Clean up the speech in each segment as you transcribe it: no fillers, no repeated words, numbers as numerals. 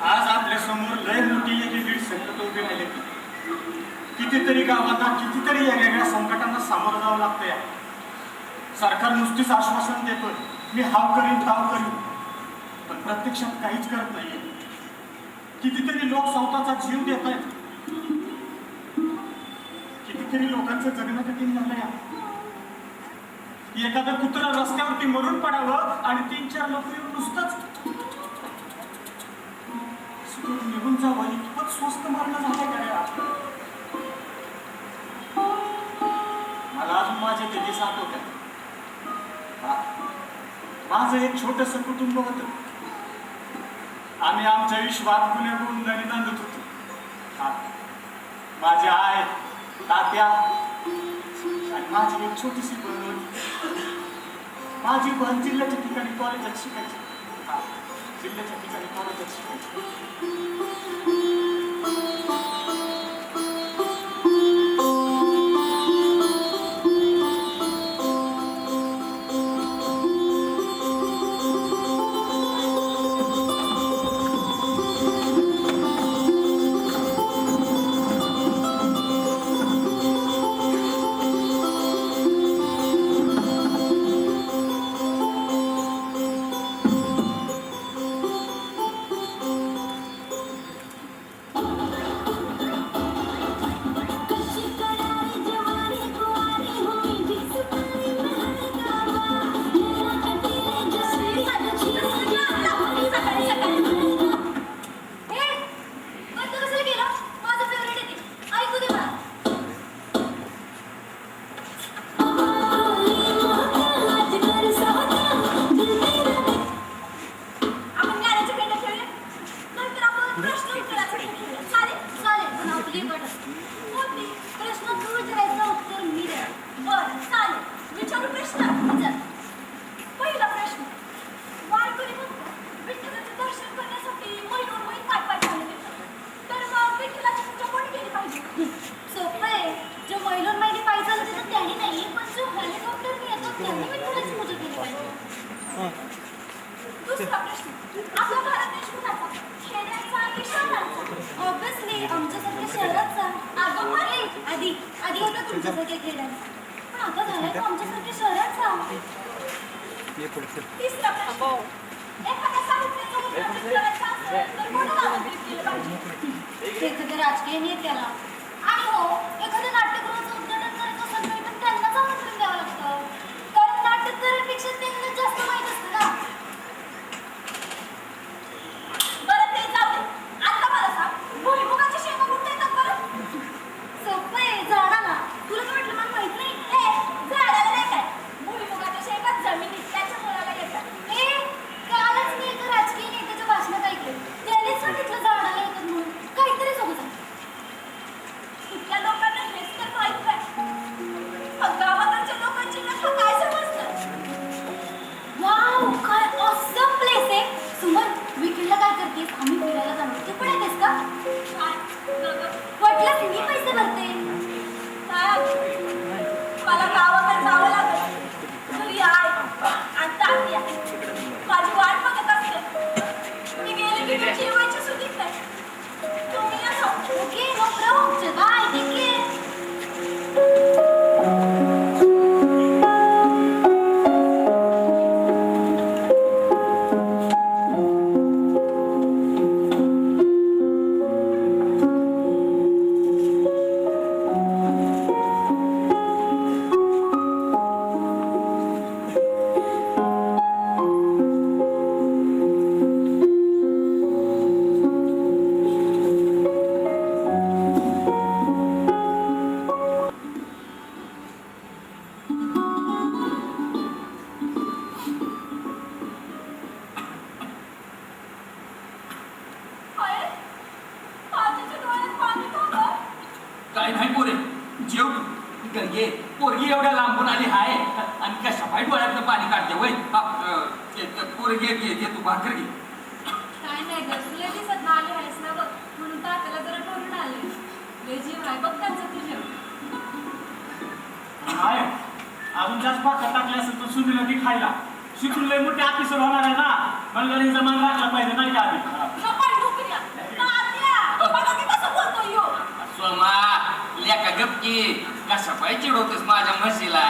आज आपल्या समोर लय मोठी एक संकट उभी राहिली. कितीतरी गावांना कितीतरी वेगवेगळ्या संकटांना सामोरं जावं लागतं. या सरकार नुसतीच आश्वासन देतोय, मी हाव करीन ताव करीन, पण प्रत्यक्षात काहीच करत नाहीये. कितीतरी लोक स्वतःचा जीव देत आहेत. कितीतरी लोकांचं जगणं कठीण झालंय. एखादं कुत्रं रस्त्यावरती मरून पडावं आणि 3-4 लोक येऊन नुसतंच निघून जावं इतपत स्वस्त मरण झालंय का? मला अजून माझे ते दिवस आठवतात. माझं एक छोटस कुटुंब होतं. आम्ही आमच्या विश्वात गुन्हे गोंधळी नांदत होतो. माझी आई, तात्या आणि माझी एक छोटीशी बहीण होती. माझी बहीण जिल्ह्याच्या ठिकाणी कॉलेजात शिकायची. जिल्ह्याच्या ठिकाणी कॉलेजात शिकायची. एखाद्या राजकीय नेत्याला आणि हो एखाद्या नाट्यगृहाचं उद्घाटन करायचं असेल तर त्यांनाच आमंत्रण द्यावं लागतं. कारण नाट्यकारांपेक्षा त्यांना जास्त माहीत असतं ना. बरं ते जाऊ दे. आता मला सांग, भुईमुगाची शेंगा कुठे येतात बरं? सोपं आहे, झाडाला. तुला तर म्हटलं मला माहित नाही. झाडाला नाही काय, भुईमुगाच्या शेंगा जमिनीत त्याच्या मुलाला येतात. कालच मी एका राजकीय नेत्याच्या भाषणात ऐकलं, त्यानेच सांगितलं झाडाला येतात म्हणून. काहीतरी समजा कुठल्या लोकांना हेच तर माहित काय. गावाकडच्या लोकांची कथा काय समजतं. वाव, काय ऑसम प्लेस आहे. सुमन, वीकेंडला काय करतेस? आम्ही फिरायला जाणार. तू पण येतेस का? वाटलं मी पैसे भरते. मला गावाकडे जावं लागेल. घरी आहे आणि तात्या माझी वाट बघत असते. मी गेले की मी जेवायची सुधीत नाही. तुम्ही या okay no problem. Bye, take care. गंगे पोरगी एवढ्या लांबून आली हाय आणि कशा पाय डोळ्यातलं पाणी काढते वय पोरगी घे तू भाकर घे. काय नाही ग तुला दिसत ना आले आहेस ना बघ म्हणून तात्याला जरा ठरून आले लय जीव आहे बघ त्यांचं तुझ्या आहे अजून जास्त भाकर टाकली असेल तर सुनीला ती खायला शिकून लय मोठे ऑफिसर होणार आहे ना म्हणलं हिचा मान राखला पाहिजे नाही का आधी बघा की कसं बोलतो यो सोमा लेका गपकी कशा पाय चिडवतेस माझ्या म्हशीला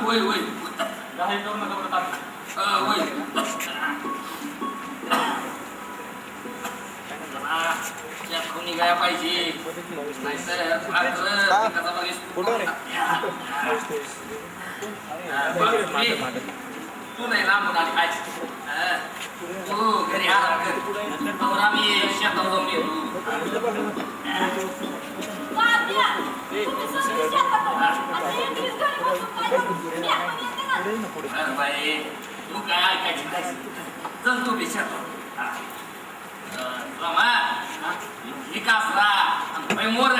वय वय जाहीर करू नका बरं तात्या. वय निघाया पाहिजे तू नाही लांबून आली काय तू घरी आराम कर आम्ही शेतात जाऊन येतो. बाई तू काय ऐकायची काय चल तू बेशात विकास रा मोर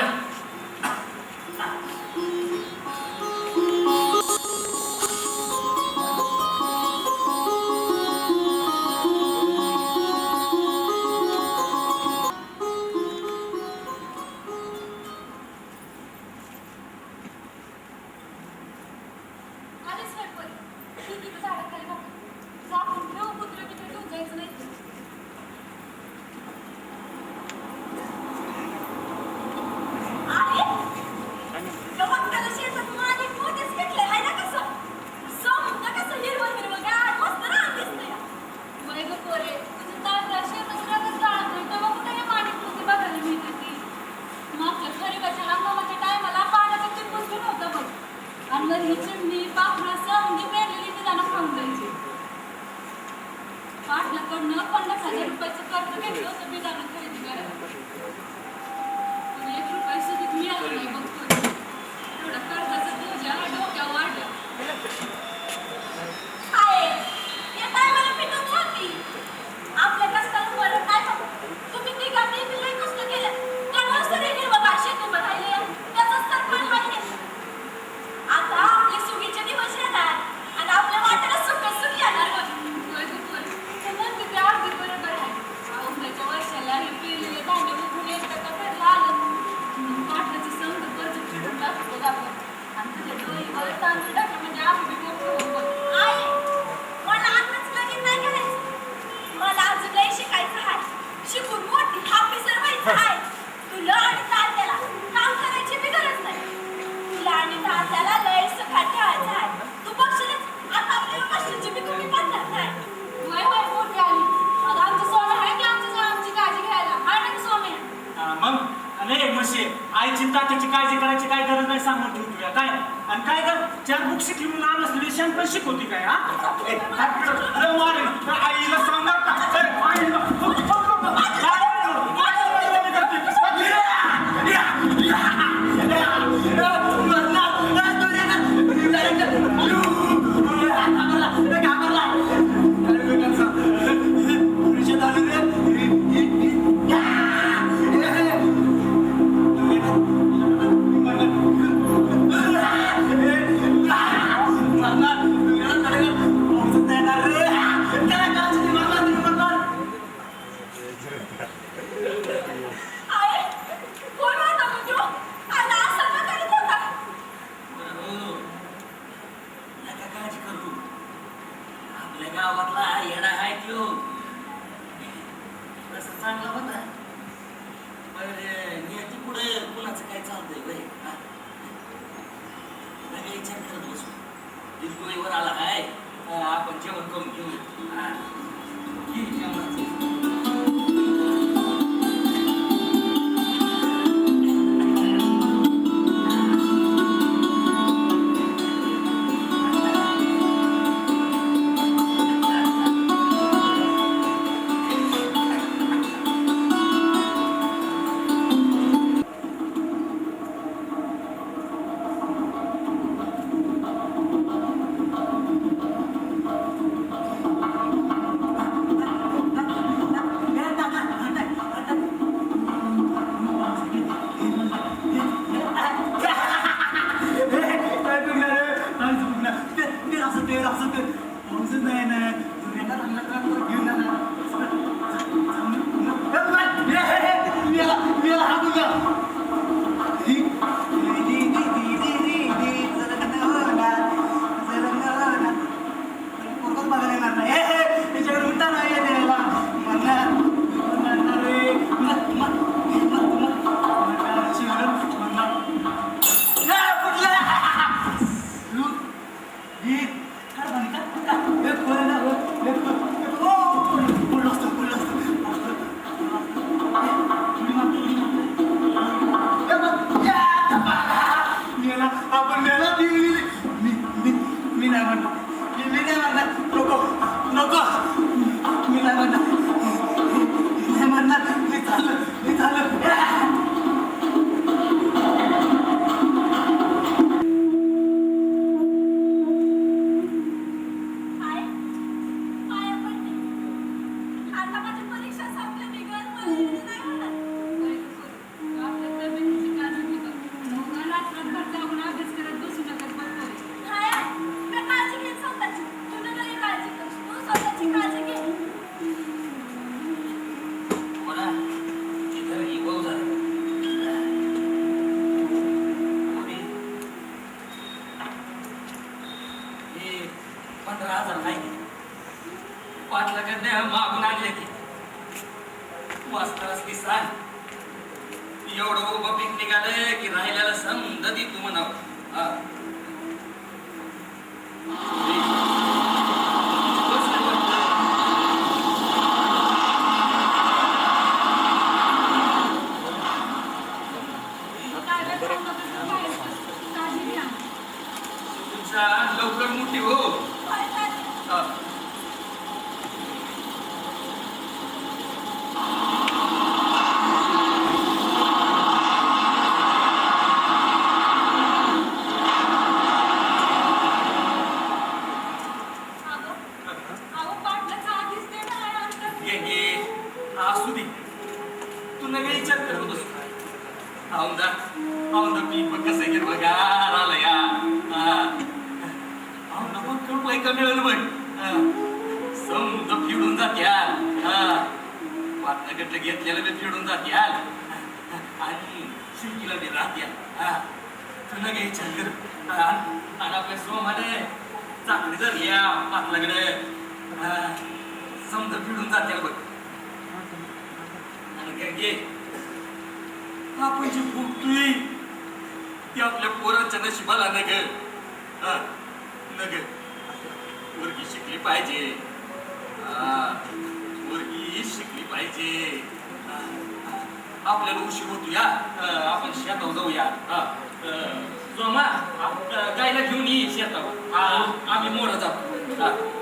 आईची तात्याची काळजी करायची काय गरज नाही सांगत तुला काय आणि काय कर 4 बुक शिकली म्हणून लहान असलेली शान पण शिकवती काय आईला सांगणार आपण जेवण करून घेऊ. सगळ्यांना मागून आणले ती वाचताच ती सांग एवढं उभं पीक निघालंय की राहिल्याला समज ती तू म्हणावं तुमच्या लवकर मोठी हो असू दे तू नव्हे विचार करत बस औंदा पीक बघ कसं हिरवगार आलं या औंदा पण करू पैका मिळेल बघ समजा फिरून जात्या पाटणं गट्ट घेतलेलं बी फिरून जात्या आणि शिंकीला बी राहत्या तू नव्हे विचार कर आणि आपल्या सोमाने चाकरी जर या पाटलाकडे समजा फिरून जात्या बघ गंगे आपण जी भुगतोय ती आपल्या पोरांच्या नशिबाला नग पोरगी शिकली पाहिजे पोरगी शिकली पाहिजे आपल्याला उशीर होतो या आपण शेतावर जाऊया सोमा गायला घेऊन ये शेतावर आम्ही मोर जातो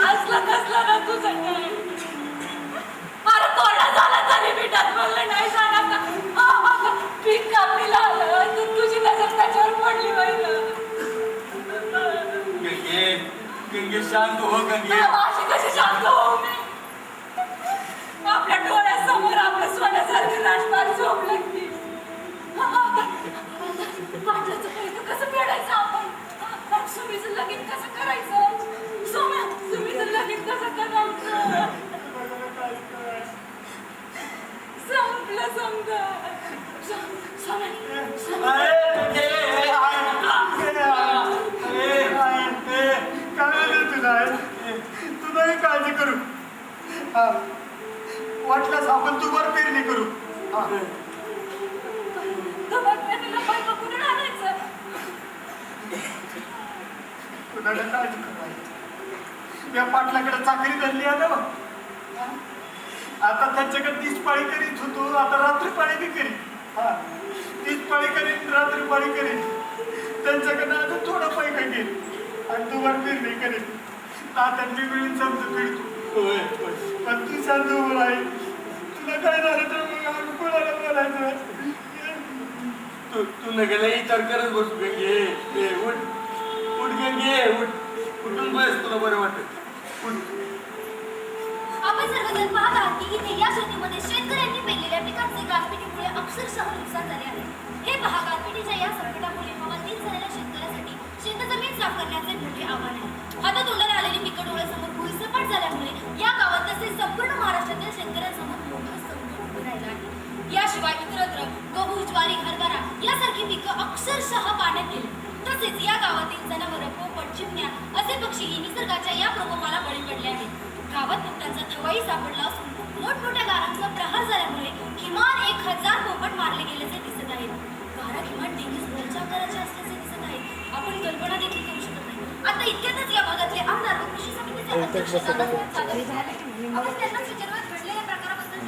असला कसला ना तुझा काय अरे कोरडा झाला तरी मिठात बोललं नाही जाणार पीक कापणीला आलं तर तुझी नजर त्याच्यावर पडली पाहिजे गंगे शांत हो गंगे अशी कशी शांत हो मी आपल्या डोळ्यासमोर आपल्या सोन्यासारखी राजपाल झोप लागली पाटलाचं पैक कसं फेडायचं आपण सुमीचं लगीन कसं करायचं सोम्या सुमीचं लगीन कसं करायचं संपलं समजा तू नाही काळजी करू वाटल्यास आपण तू वर पेरणी करू तुला काळजी करायची या पाटलाकडे चाकरी धरली आहे ना. आता त्यांच्याकडे 30 पाळी करीत होतो, आता रात्री पाळी बी करीन. 30 पाळी करीन, रात्री पाळी करीन. त्यांच्याकडे अजून थोडा पैका घेईन आणि दुवार निर्णय करेन. तात्यांनी मिळून समजून मिळतो. पण तू शांत उभं राहील. तुला काय झालं तर मग आम्ही कोणाला बोलायचं. तू नगेला विचार करत बसू गंगे. उठ उठ गंगे उठ. उठून बस, तुला बरं वाटत. उठ. आपण सर्वजण पाहत आहात की इथे या शेतीमध्ये शेतकऱ्यांनी पेरलेल्या पिकांचे गारपिटीमुळे अक्षरशः नुकसान झाले आहे. हे पहा, गारपिटीच्या या संकटामुळे हवालदिल झालेल्या शेतकऱ्यासाठी शेतजमीन साफ करण्याचे मोठे आव्हान आहे. हातातोंडाला आलेली पिकं डोळ्यासमोर भुईसपाट झाल्यामुळे या गावात तसेच संपूर्ण महाराष्ट्रातील शेतकऱ्यांसमोर मोठं संकट उभं राहिलं आहे. याशिवाय इतरत्र गहू, ज्वारी, हरभरा यासारखी पिकं अक्षरशः पाण्यात गेली. तसेच या गावातील जनावरं, पोपट, चिमण्या असे पक्षीही निसर्गाच्या या प्रकोपाला बळी पडले आहेत. गावात बिबट्यांचा थवाई सापडला असून मोठमोठ्या गारांचा प्रहार झाल्यामुळे किमान 1000 पोपट मारले गेल्याचे दिसत आहेत. गारा किमान 23 भरच्या आकाराच्या असल्याचे दिसत आहेत. आपण कल्पना देखील करू शकत नाही. आता इतक्यातच या भागातले आमदार व कृषी समितीचे अध्यक्ष दादासाहेब चाकरे झाले. आपण त्यांनाच विचारत घडलेल्या प्रकाराबद्दल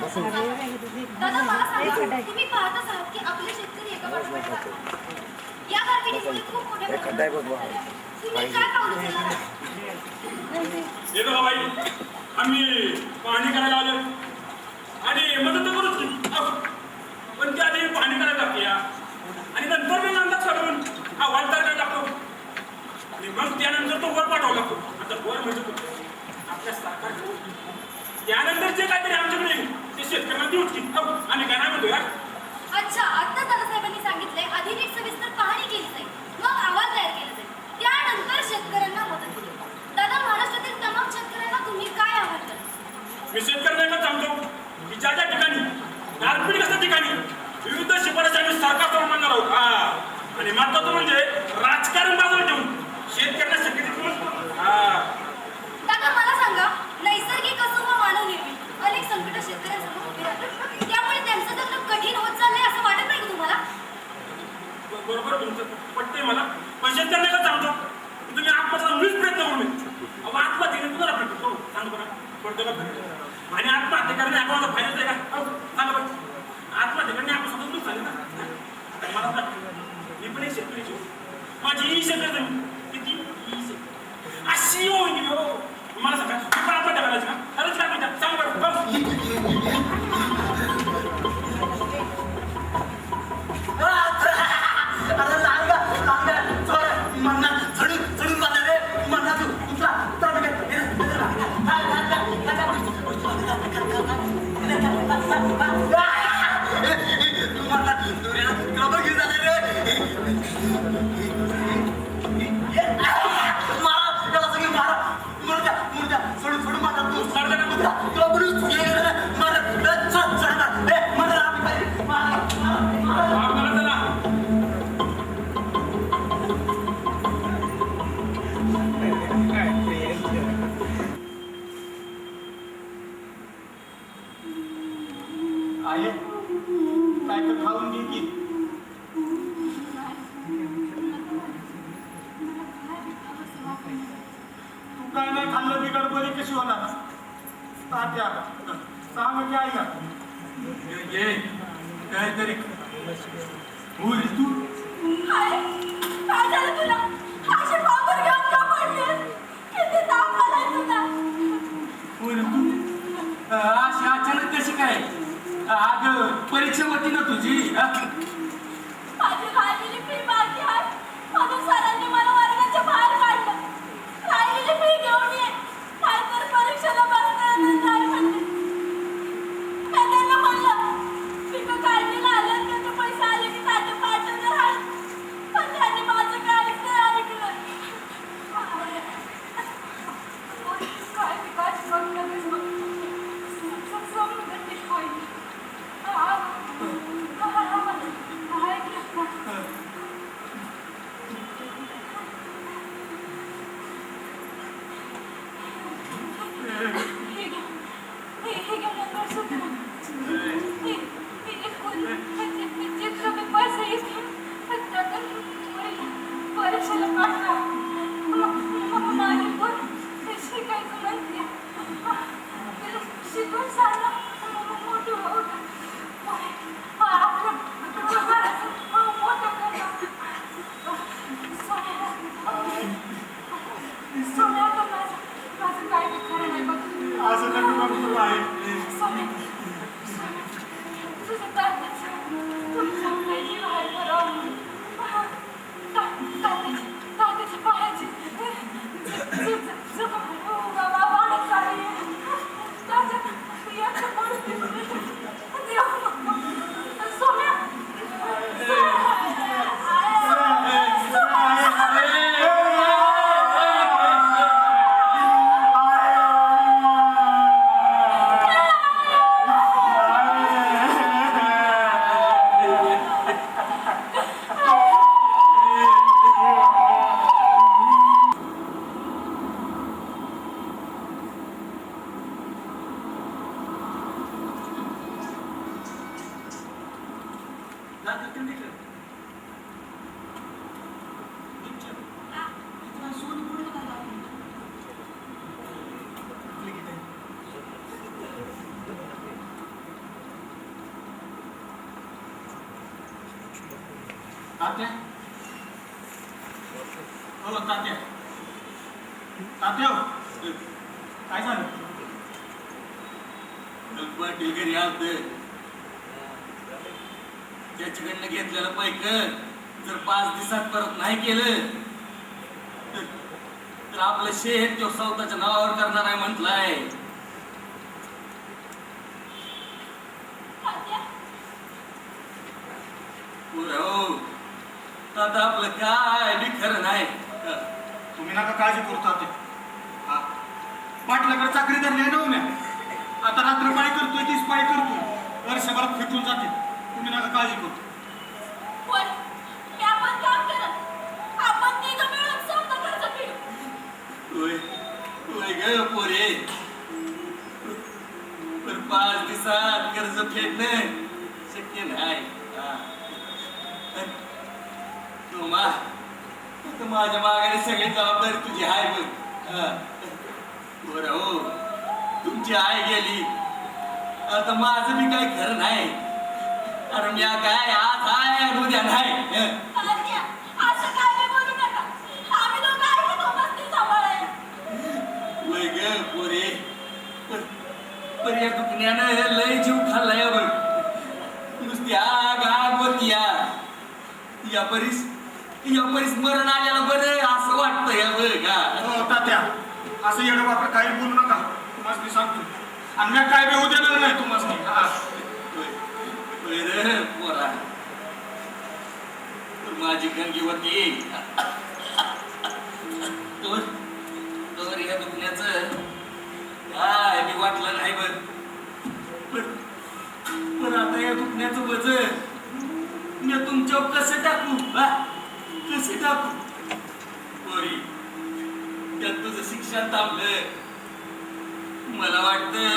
दादा, मला सांगा, तुम्ही पाहतच आहात की आपले शेतकरी एका पाठोपाठ लागतात. या गारपिटीमुळे खूप मोठ्या प्रमाणात तुम्ही काय पावलं उचलणार? येतो का बाई? आम्ही पाहणी करायला आलो आणि मदत तर करूच की. पण त्या आधी पाहणी करायला लागते आणि नंतर मग अंदाज काढून हा वाट काय टाकतो आणि मग त्यानंतर तो वर पाठवावा लागतो. आता वर म्हणजे आपल्या सरकार त्यानंतर जे काहीतरी आमच्याकडे येईल ते शेतकऱ्यांना देऊच की. आम्ही काय नाही म्हणतो यार. अच्छा, आता दादासाहेबांनी सांगितलंय आधी नीट सविस्तर पाहणी केली जाईल, मग अहवाल तयार केला जाईल, त्यानंतर शेतकऱ्यांना मदत होईल. दादा, महाराष्ट्रातील तमाम शेतकऱ्यांना तुम्ही काय आव्हान करता? मी शेतकऱ्यांना एकच सांगतो की ज्या ज्या ठिकाणी गारपीट असल्या ठिकाणी विविध शिफारशी आम्ही सरकारकडून मागणार आहोत. आणि महत्वाचं म्हणजे राजकारण बाजूला ठेवून शेतकऱ्यांना शक्य दादा, मला सांगा, नैसर्गिक असो वा मानवनिर्मित अनेक संकट शेतकऱ्यांसमोर उभी राहतात. त्यामुळे त्यांचं जगणं कठीण होत चाललंय असं वाटत नाही का तुम्हाला? बरोबर तुमचं पटतंय मला. पण शेतकऱ्यांना एकच सांगतो की तुम्ही आत्महत्या मुळीच प्रयत्न करू नये. आत्महत्येने तुम्हाला प्रयत्न करू सांग बरं पडतो का? आणि आत्महत्या करणे आपल्याला फायदाच आहे का? सांगा बरं. आत्महत्या करणे आपण स्वतः तुम्ही सांगितलं ना. मला वाटतं मी पण एक शेतकरीची माझी ही शेतकरी किती अशी होईल हो. मला सांगा, मी पण आत्महत्या करायची का? खरंच काय म्हणतात सांग बरं. आहे काय तर खाऊन घे की. तू काय नाही खाल्लं बिघड बरी कशी होणार? तात्या सांग की आई का काहीतरी बोल तू. काय झालं तुला? अशी पांघर घेऊन का पडलीस? किती ताप आलाय तुला? बोल तू. अशी अचानक कशी काय? अगं परीक्षा होती ना तुझी. माझी राहिलेली फी बाकी आहे. माझ्या सरांनी मला वर्गाच्या बाहेर काढलं. राहिलेली फी घेऊन ये, नाहीतर परीक्षेला बसता येणार नाही म्हणले. मी त्यांना म्हणलं, पिकं काढणीला आलं त्याचे पैसे आले की ताटे पाठवणार आहे. पण त्यांनी माझं काहीच नाही ऐकलं. काय विकास करू नकोस बघ. समजून घे कोणी. परीक्षेला पाठवा. शिकून चालला मोठं होऊ द्या. आपलं घराचं मोठं करणं. सोन्या तर माझं काय बी खरं नाही बघ. असं नको करू तू आई. सोन्या तुझं तात्याचं तुमचं काही जीव आहे बरं. तात्याची पायाची वाढत चालली. तात्या याचं पडून सोन्या तात्या हो तात्या तात्या हो. काय झालं पाटील घरी आलत त्याच्याकडनं घेतलेलं पैक जर 5 दिवसात परत नाही केलं तर आपलं शेत तो स्वतःच्या नावावर करणार आहे म्हटलंय. हो आता आपलं काय बी खरं नाही. तुम्ही नका काळजी करू तात्या. हा पाटलाकडे चाकरी धरली ना उन्या. आता रात्र पाळी करतोय 30 पाळी करतोय वर्षभरात फिटून जाते. तुम्ही नका काळजी करू. पण मी आपण काम करत आपण तिघं मिळून स्वतः कर्ज फेडू. होय ग पोरे पण 5 दिवसात कर्ज फेडणं शक्य नाही. माझ्या मागाने सगळी जबाबदारी तुझी आहे बघ. बरं हो तुमची आई गेली आता माझं बी काही खरं नाही. अरे मी काय आज आहे आणि उद्या नाही. तात्या, असं काय बी बोलू नका. आम्ही दोघं आहे की तो मस्ती सांभाळायला. वय ग पोरे पण या दुखण्यानं लय जीव खाल्लाय बघ. नुसती आग आग होती या परीस मरण आल्याला बरं असं वाटतं या बघ. हो तात्या असं येणं बापा काही बोलू नका. तुम्हाला मी सांगतो आणि मी काय बी होऊ देणार नाही तुम्हाला. पोरा माझी गंगी होती तर या दुखण्याचं काय मी वाटलं नाही बघ. पण आता या दुखण्याचं वजन मी तुमच्यावर कसं टाकू कसं टाकू. पोरी त्यात तुझं शिक्षण थांबलं. मला वाटतं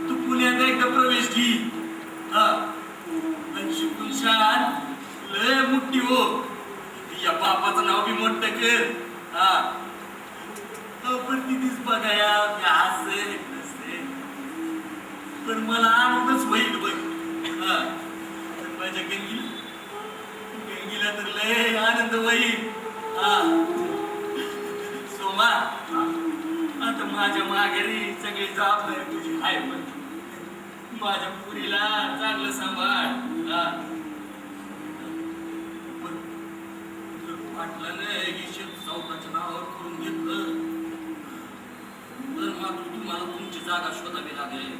तू पुण्यात एकदा प्रवेश घे. शिकून शान लय मोठी हो. या बापाचं नाव बी मोठं कर. पण तिथेच बघाया हसे नसते पण मला आनंदच होईल बघ. माझ्या गंगीला तर लय आनंद होईल. सोमा आता माझ्या माघारी सगळी जबाबदारी तुझी आहे. पण माझ्या पुरीला चांगलं सांभाळ. वाटलं नाही की शेत स्वतःच्या नावावर करून घेतलं तर मात्र तुम्हाला तुमची जागा शोधावी लागेल.